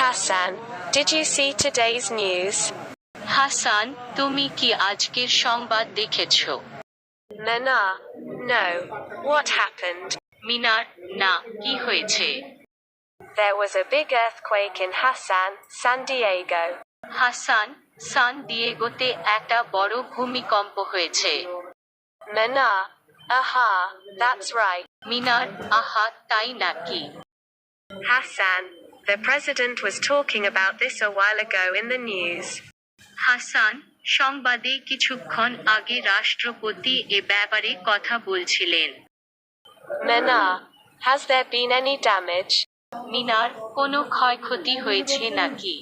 Hassan, did you see today's news? Hasan, তুমি কি আজকের সংবাদ দেখেছো? Nana, no. What happened? মিনার, না, কি হয়েছে? There was a big earthquake in Hassan, San Diego. Hasan, সান দিয়েগোতে একটা বড় ভূমিকম্প হয়েছে। Nana, aha, that's right. মিনার, আহা, তাই নাকি? Hassan, the president was talking about this a while ago in the news. Hasan, সংবাদে কিছুক্ষণ আগে রাষ্ট্রপতি এ ব্যাপারে কথা বলছিলেন। Nana, has there been any damage? মিনার, কোনো ক্ষয়ক্ষতি হয়েছে নাকি?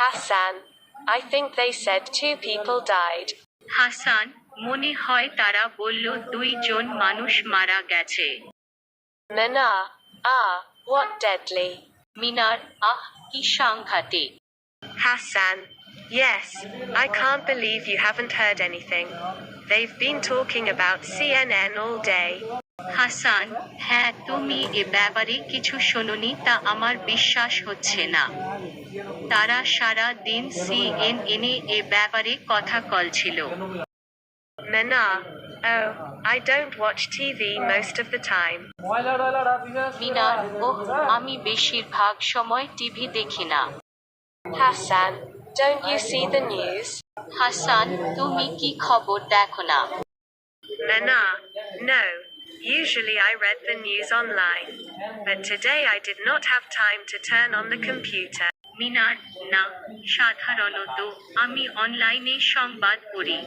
Hassan, I think they said 2 people died. Hasan, মনে হয় তারা বলল 2 জন মানুষ মারা গেছে। Nana, ah, what deadly. মিনার, আহ, কি সাংঘাতিক। Hassan, yes, I can't believe you haven't heard anything. They've been talking about CNN all day. Hasan, হ্যাঁ, তুমি এ ব্যাপারে কিছু শোনোনি তা আমার বিশ্বাস হচ্ছে না। তারা সারা দিন সিএনএনে এ ব্যাপারে কথা বলছিল। Nana, oh, I don't watch TV most of the time. মিনার, ওহ, আমি বেশিরভাগ সময় টিভি দেখি না। Hassan, don't you see the news? Hasan, তুমি কি খবর দেখো না? Nana, no. Usually I read the news online. But today I did not have time to turn on the computer. মিনার, না, সাধারণত আমি অনলাইনে সংবাদ পড়ি,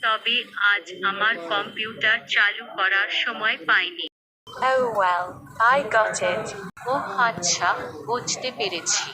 তবে আজ আমার কম্পিউটার চালু করার সময় পাইনি। Oh well, I got it. ওহ আচ্ছা, বুঝতে পেরেছি।